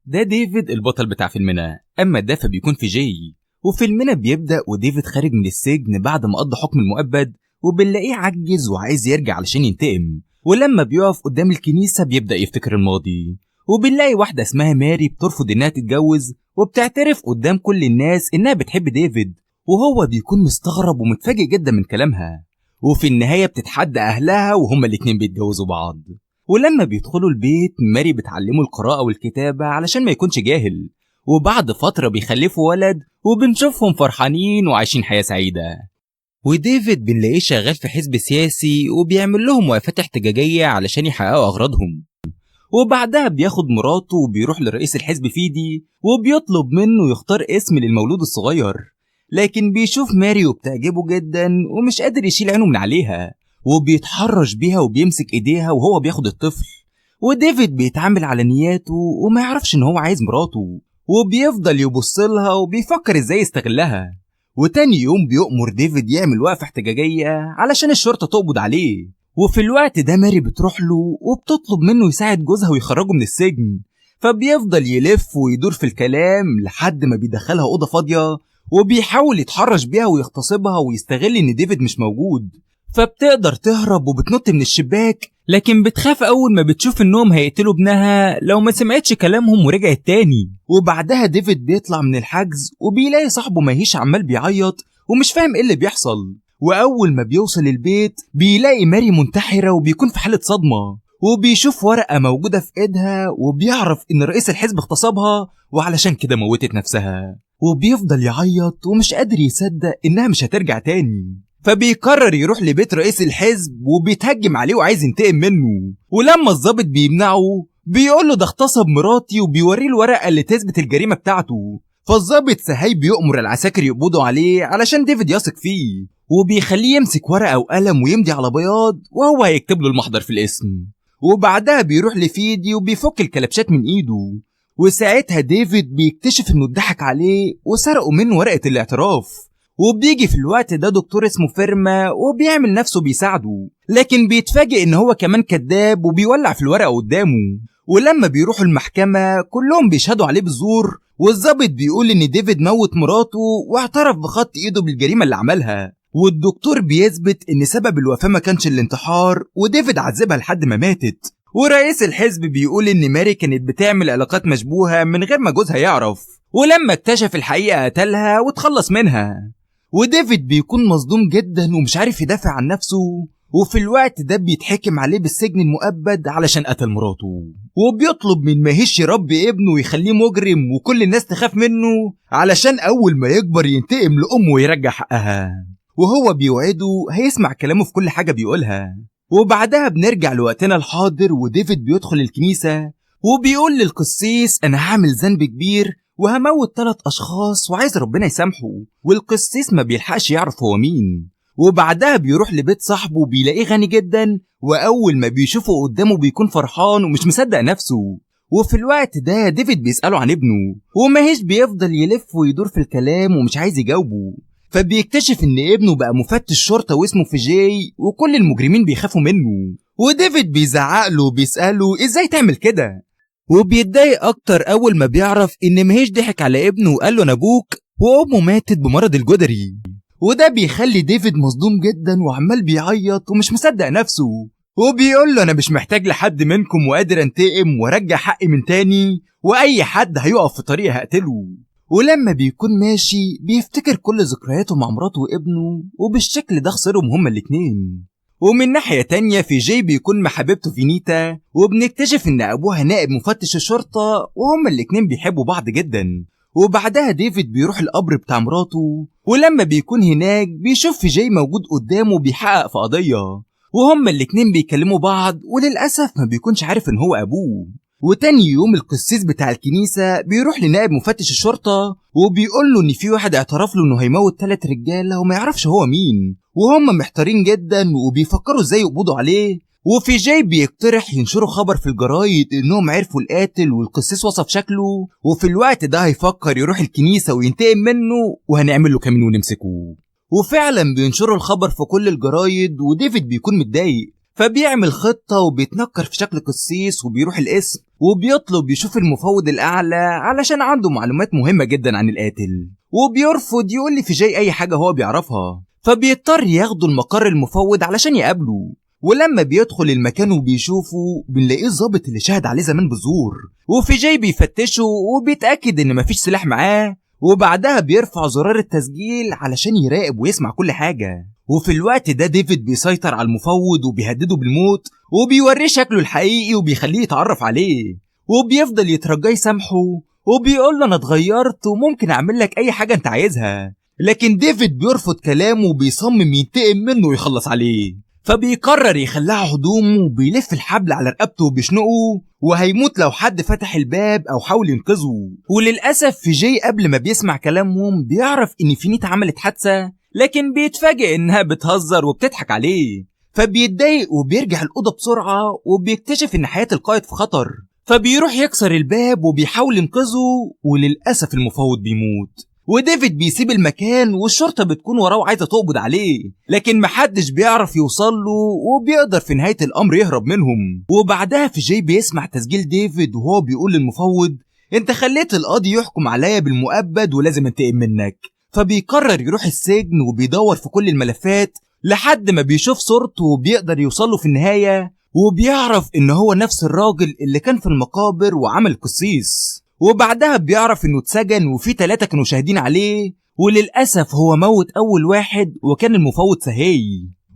ده ديفيد البطل بتاع فيلمنا، اما ده فبيكون في جاي. وفيلمنا بيبدأ وديفيد خارج من السجن بعد ما قضى حكم المؤبد، وبنلاقيه عجز وعايز يرجع علشان ينتقم. ولما بيقف قدام الكنيسة بيبدأ يفتكر الماضي، وبنلاقي واحدة اسمها ماري بترفض انها تتجوز، وبتعترف قدام كل الناس انها بتحب ديفيد، وهو بيكون مستغرب ومتفاجئ جدا من كلامها. وفي النهاية بتتحدى اهلها وهما الاتنين بيتجوزوا بعض. ولما بيدخلوا البيت ماري بتعلمه القراءة والكتابة علشان ما يكونش جاهل، وبعد فترة بيخلفوا ولد وبنشوفهم فرحانين وعايشين حياة سعيدة. وديفيد بنلاقيه شغال في حزب سياسي وبيعمل لهم وقفات احتجاجية علشان يحققوا أغراضهم. وبعدها بياخد مراته وبيروح لرئيس الحزب فيدي وبيطلب منه يختار اسم للمولود الصغير، لكن بيشوف ماري وبتعجبه جدا ومش قادر يشيل عينه من عليها، وبيتحرش بيها وبيمسك ايديها وهو بياخد الطفل. وديفيد بيتعامل على نياته وما يعرفش ان هو عايز مراته، وبيفضل يبصلها وبيفكر ازاي يستغلها. وتاني يوم بيؤمر ديفيد يعمل وقفة احتجاجية علشان الشرطة تقبض عليه. وفي الوقت ده ماري بتروح له وبتطلب منه يساعد جوزها ويخرجه من السجن، فبيفضل يلف ويدور في الكلام لحد ما بيدخلها أوضة فاضية وبيحاول يتحرش بيها ويغتصبها ويستغل ان ديفيد مش موجود. فبتقدر تهرب وبتنط من الشباك، لكن بتخاف أول ما بتشوف إنهم هيقتلوا ابنها لو ما سمعتش كلامهم ورجعت تاني. وبعدها ديفيد بيطلع من الحجز وبيلاقي صاحبه ماهيش عمال بيعيط ومش فاهم إيه اللي بيحصل. وأول ما بيوصل البيت بيلاقي ماري منتحرة وبيكون في حالة صدمة، وبيشوف ورقة موجودة في إيدها وبيعرف إن رئيس الحزب اغتصبها وعلشان كده موتت نفسها. وبيفضل يعيط ومش قادر يصدق إنها مش هترجع تاني. فبيقرر يروح لبيت رئيس الحزب وبيتهجم عليه وعايز ينتقم منه. ولما الضابط بيمنعه بيقوله ده اغتصب مراتي وبيوريه الورقة اللي تثبت الجريمة بتاعته. فالضابط سهاي بيؤمر العساكر يقبضوا عليه علشان ديفيد يثق فيه، وبيخليه يمسك ورقة وقلم ويمضي على بياض وهو هيكتب له المحضر في الاسم. وبعدها بيروح لفيدي وبيفك الكلبشات من ايده، وساعتها ديفيد بيكتشف انه اتضحك عليه وسرقوا منه ورقة الاعتراف. وبيجي في الوقت ده دكتور اسمه فيرما وبيعمل نفسه بيساعده، لكن بيتفاجئ ان هو كمان كذاب وبيولع في الورقة قدامه. ولما بيروحوا المحكمة كلهم بيشهدوا عليه بالزور، والضابط بيقول ان ديفيد موت مراته واعترف بخط ايده بالجريمة اللي عملها. والدكتور بيثبت ان سبب الوفاة ما كانش الانتحار وديفيد عذبها لحد ما ماتت. ورئيس الحزب بيقول ان ماري كانت بتعمل علاقات مشبوهة من غير ما جوزها يعرف، ولما اكتشف الحقيقة قتلها وتخلص منها. وديفيد بيكون مصدوم جدا ومش عارف يدافع عن نفسه، وفي الوقت ده بيتحكم عليه بالسجن المؤبد علشان قتل مراته. وبيطلب من ماهيش يربي ابنه ويخليه مجرم وكل الناس تخاف منه علشان أول ما يكبر ينتقم لأمه ويرجع حقها. وهو بيوعده هيسمع كلامه في كل حاجة بيقولها. وبعدها بنرجع لوقتنا الحاضر وديفيد بيدخل الكنيسة وبيقول للقسيس أنا هعمل ذنب كبير وهموت 3 أشخاص وعايز ربنا يسامحه. والقسيس ما بيلحقش يعرف هو مين. وبعدها بيروح لبيت صاحبه وبيلاقيه غني جدا، وأول ما بيشوفه قدامه بيكون فرحان ومش مصدق نفسه. وفي الوقت ده ديفيد بيسأله عن ابنه وماهيش بيفضل يلف ويدور في الكلام ومش عايز يجاوبه. فبيكتشف ان ابنه بقى مفتش شرطة واسمه فيجي وكل المجرمين بيخافوا منه. وديفيد بيزعق له وبيسأله ازاي تعمل كده، وبيتضايق اكتر اول ما بيعرف ان ماهيش ضحك على ابنه وقال له انا ابوك وامه ماتت بمرض الجدري. وده بيخلي ديفيد مصدوم جدا وعمال بيعيط ومش مصدق نفسه، وبيقول له انا مش محتاج لحد منكم وقادر انتقم وارجع حقي من تاني، واي حد هيقف في طريقي هقتله. ولما بيكون ماشي بيفتكر كل ذكرياته مع مراته وابنه، وبالشكل ده خسرهم هما الاتنين. ومن ناحية تانية في جاي بيكون مع حبيبته فينيتا، وبنكتشف ان ابوها نائب مفتش الشرطة وهما الاتنين بيحبوا بعض جدا. وبعدها ديفيد بيروح القبر بتاع مراته، ولما بيكون هناك بيشوف في جاي موجود قدامه بيحقق في قضية، وهما الاتنين بيكلموا بعض وللأسف ما بيكونش عارف ان هو ابوه. وتاني يوم القسيس بتاع الكنيسة بيروح لنائب مفتش الشرطة وبيقول له ان في واحد اعترف له انه هيموت 3 رجالة وما يعرفش هو مين، وهم محتارين جدا وبيفكروا ازاي يقبضوا عليه. وفي جاي بيقترح ينشروا خبر في الجرايد انهم عرفوا القاتل والقسيس وصف شكله، وفي الوقت ده هيفكر يروح الكنيسة وينتقم منه وهنعمل له كمين ونمسكه. وفعلا بينشروا الخبر في كل الجرايد وديفيد بيكون متضايق، فبيعمل خطة وبيتنكر في شكل قسيس وبيروح القسم وبيطلب يشوف المفوض الأعلى علشان عنده معلومات مهمة جدا عن القاتل، وبيرفض يقول لي في جاي أي حاجة هو بيعرفها. فبيضطر ياخده المقر المفوض علشان يقابله. ولما بيدخل المكان وبيشوفه بنلاقيه الظابط اللي شهد عليه زمان بزور، وفي جاي بيفتشه وبيتأكد إن مفيش سلاح معاه، وبعدها بيرفع زرار التسجيل علشان يراقب ويسمع كل حاجة. وفي الوقت ده ديفيد بيسيطر على المفوض وبيهدده بالموت وبيوريه شكله الحقيقي وبيخليه يتعرف عليه، وبيفضل يترجاه يسامحه وبيقول له انا اتغيرت وممكن اعمل لك اي حاجة انت عايزها. لكن ديفيد بيرفض كلامه وبيصمم ينتقم منه ويخلص عليه. فبيقرر يخلعه هدومه وبيلف الحبل على رقبته وبيشنقه، وهيموت لو حد فتح الباب او حاول ينقذه. وللاسف في جاي قبل ما بيسمع كلامهم بيعرف ان فينيتا عملت حادثة، لكن بيتفاجئ انها بتهزر وبتضحك عليه. فبيتضايق وبيرجع الأوضة بسرعة وبيكتشف ان حياة القائد في خطر. فبيروح يكسر الباب وبيحاول ينقذه، وللأسف المفوض بيموت. وديفيد بيسيب المكان والشرطة بتكون وراه وعايزة تقبض عليه، لكن محدش بيعرف يوصل له وبيقدر في نهاية الأمر يهرب منهم. وبعدها في جاي بيسمع تسجيل ديفيد وهو بيقول للمفوض انت خليت القاضي يحكم عليا بالمؤبد ولازم انتقم منك. فبيقرر يروح السجن وبيدور في كل الملفات لحد ما بيشوف صورته وبيقدر يوصله في النهاية، وبيعرف ان هو نفس الراجل اللي كان في المقابر وعمل قسيس. وبعدها بيعرف انه اتسجن وفي 3 كانوا شاهدين عليه، وللأسف هو موت اول واحد وكان المفوض سهي.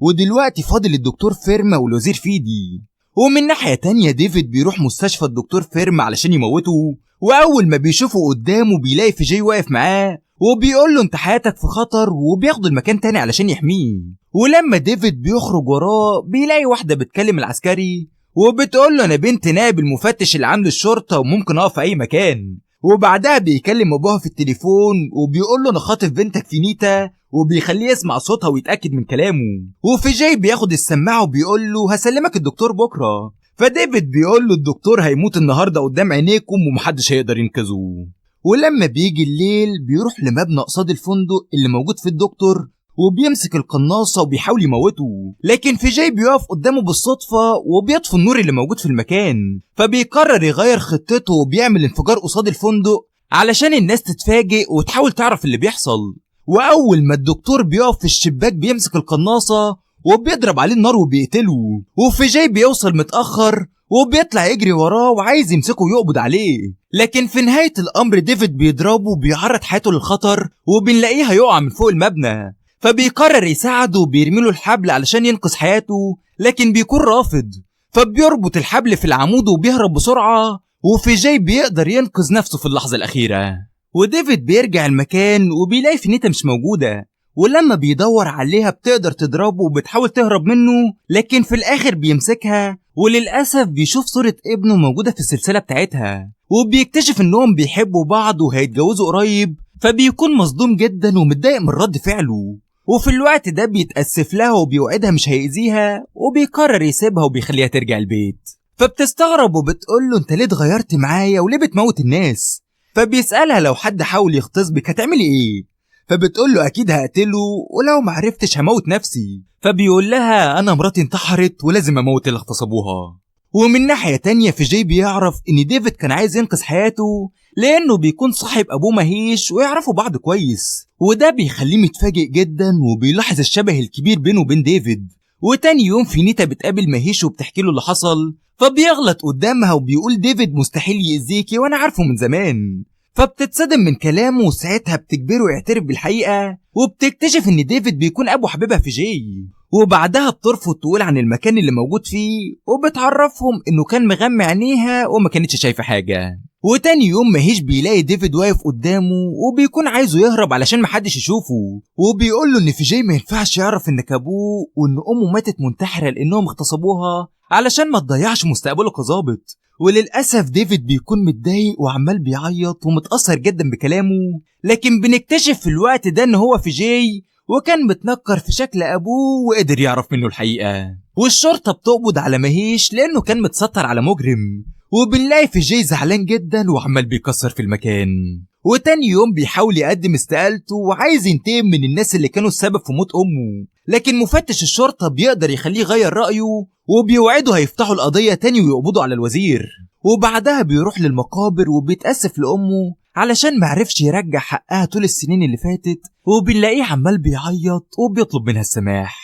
ودلوقتي فاضل الدكتور فيرما والوزير فيدي. ومن ناحية تانية ديفيد بيروح مستشفى الدكتور فيرما علشان يموته، واول ما بيشوفه قدامه بيلاقي في جاي واقف معاه وبيقول له انت حياتك في خطر، وبياخده المكان تاني علشان يحميه. ولما ديفيد بيخرج وراه بيلاقي واحدة بتكلم العسكري وبتقول له انا بنت نائب المفتش اللي عند الشرطة وممكن اقف في اي مكان. وبعدها بيكلم ابوها في التليفون وبيقول له انا خاطف بنتك فينيتا، وبيخليه يسمع صوتها ويتأكد من كلامه. وفي جاي بياخد السماعة وبيقول له هسلمك الدكتور بكرة. فديفيد بيقول له الدكتور هيموت النهاردة قدام عينيكم ومحدش هيقدر ينقذه. ولما بيجي الليل بيروح لمبنى قصاد الفندق اللي موجود في الدكتور وبيمسك القناصة وبيحاول يموته، لكن في جاي بيقف قدامه بالصدفة وبيطفي النور اللي موجود في المكان. فبيقرر يغير خطته وبيعمل انفجار قصاد الفندق علشان الناس تتفاجئ وتحاول تعرف اللي بيحصل. وأول ما الدكتور بيقف في الشباك بيمسك القناصة وبيضرب عليه النار وبيقتله. وفي جاي بيوصل متأخر وبيطلع يجري وراه وعايز يمسكه ويقبض عليه، لكن في نهاية الأمر ديفيد بيضربه وبيعرض حياته للخطر وبنلاقيه هيقع من فوق المبنى. فبيقرر يساعده وبيرميله الحبل علشان ينقذ حياته، لكن بيكون رافض. فبيربط الحبل في العمود وبيهرب بسرعة، وفي جاي بيقدر ينقذ نفسه في اللحظة الأخيرة. وديفيد بيرجع المكان وبيلاقي فينيتا مش موجودة، ولما بيدور عليها بتقدر تضربه وبتحاول تهرب منه، لكن في الآخر بيمسكها. وللأسف بيشوف صورة ابنه موجودة في السلسلة بتاعتها، وبيكتشف انهم بيحبوا بعض وهيتجوزوا قريب. فبيكون مصدوم جدا ومتضايق من رد فعله، وفي الوقت ده بيتأسف لها وبيوعدها مش هيأذيها، وبيقرر يسيبها وبيخليها ترجع البيت. فبتستغرب وبتقول له انت ليه اتغيرت معايا وليه بتموت الناس؟ فبيسألها لو حد حاول يغتصبك هتعملي ايه؟ فبتقول له اكيد هقتله، ولو معرفتش هموت نفسي. فبيقول لها انا مراتي انتحرت ولازم اموت اللي اغتصبوها. ومن ناحية تانية في جاي بيعرف ان ديفيد كان عايز ينقذ حياته لانه بيكون صاحب ابوه مهيش ويعرفوا بعض كويس، وده بيخليه متفاجئ جدا وبيلاحظ الشبه الكبير بينه وبين ديفيد. وتاني يوم فينيتا بتقابل مهيش وبتحكي له اللي حصل، فبيغلط قدامها وبيقول ديفيد مستحيل يأذيكي وانا عارفه من زمان. فبتتصدم من كلامه وساعتها بتجبره يعترف بالحقيقة، وبتكتشف ان ديفيد بيكون ابو حبيبها في جاي. وبعدها بترفض تقول عن المكان اللي موجود فيه، وبتعرفهم انه كان مغمى عينيها وما كانتش شايفة حاجة. وتاني يوم مهيش بيلاقي ديفيد واقف قدامه وبيكون عايزه يهرب علشان محدش يشوفه، وبيقول له ان في جاي ما ينفعش يعرف انك ابوه وان امه ماتت منتحرة لانهم اغتصبوها علشان ما تضيعش مستقبله كظابط. وللأسف ديفيد بيكون متضايق وعمال بيعيط ومتأثر جدا بكلامه، لكن بنكتشف في الوقت ده ان هو في جاي وكان متنكر في شكل ابوه وقدر يعرف منه الحقيقة. والشرطة بتقبض على مهيش لانه كان متستر على مجرم، وبنلاقي في جاي زعلان جدا وعمال بيكسر في المكان. وتاني يوم بيحاول يقدم استقالته وعايز ينتقم من الناس اللي كانوا السبب في موت امه، لكن مفتش الشرطة بيقدر يخليه يغير رأيه وبيوعده هيفتحوا القضية تاني ويقبضوا على الوزير. وبعدها بيروح للمقابر وبيتأسف لأمه علشان معرفش يرجع حقها طول السنين اللي فاتت، وبنلاقيه عمال بيعيط وبيطلب منها السماح.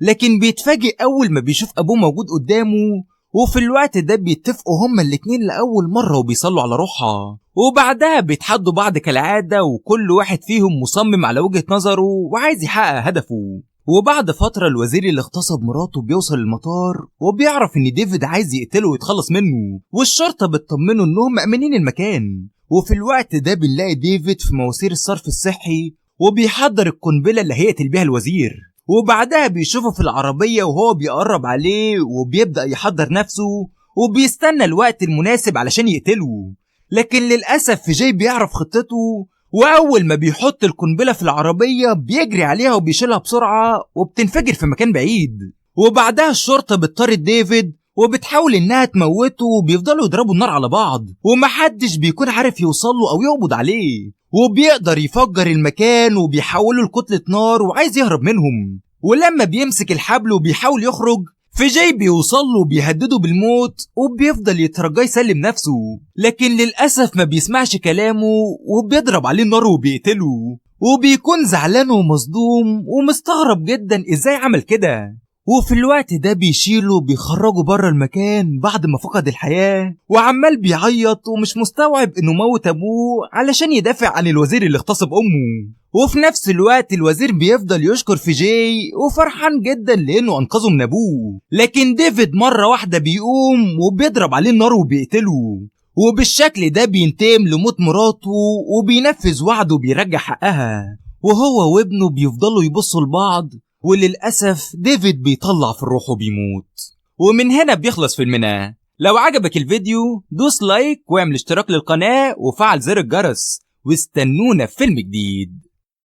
لكن بيتفاجئ أول ما بيشوف أبوه موجود قدامه، وفي الوقت ده بيتفقوا هما الاتنين لأول مرة وبيصلوا على روحها. وبعدها بيتحدوا بعض كالعادة، وكل واحد فيهم مصمم على وجهة نظره وعايز يحقق هدفه. وبعد فترة الوزير اللي اغتصب مراته بيوصل المطار وبيعرف ان ديفيد عايز يقتله ويتخلص منه، والشرطة بتطمنه انهم مأمنين المكان. وفي الوقت ده بنلاقي ديفيد في مواسير الصرف الصحي وبيحضر القنبلة اللي هيقتل بيها الوزير. وبعدها بيشوفه في العربية وهو بيقرب عليه وبيبدأ يحضر نفسه وبيستنى الوقت المناسب علشان يقتله. لكن للأسف جاي بيعرف خطته، وأول ما بيحط القنبلة في العربية بيجري عليها وبيشيلها بسرعة وبتنفجر في مكان بعيد. وبعدها الشرطة بتطارد ديفيد وبتحاول إنها تموته، وبيفضلوا يضربوا النار على بعض ومحدش بيكون عارف يوصله أو يقبض عليه. وبيقدر يفجر المكان وبيحوله لكتلة نار وعايز يهرب منهم. ولما بيمسك الحبل وبيحاول يخرج، في جاي بيوصله وبيهدده بالموت وبيفضل يترجاه يسلم نفسه، لكن للأسف ما بيسمعش كلامه وبيضرب عليه النار وبيقتله. وبيكون زعلان ومصدوم ومستغرب جدا ازاي عمل كده. وفي الوقت ده بيشيله وبيخرجه بره المكان بعد ما فقد الحياة، وعمال بيعيط ومش مستوعب انه موت ابوه علشان يدافع عن الوزير اللي اغتصب امه. وفي نفس الوقت الوزير بيفضل يشكر في جاي وفرحان جدا لانه انقذه من ابوه. لكن ديفيد مرة واحدة بيقوم وبيضرب عليه النار وبيقتله، وبالشكل ده بينتقم لموت مراته وبينفذ وعده وبيرجع حقها. وهو وابنه بيفضلوا يبصوا لبعض، وللأسف ديفيد بيطلع في الروح وبيموت. ومن هنا بيخلص فيلمنا. لو عجبك الفيديو دوس لايك واعمل اشتراك للقناة وفعل زر الجرس، واستنونا في فيلم جديد.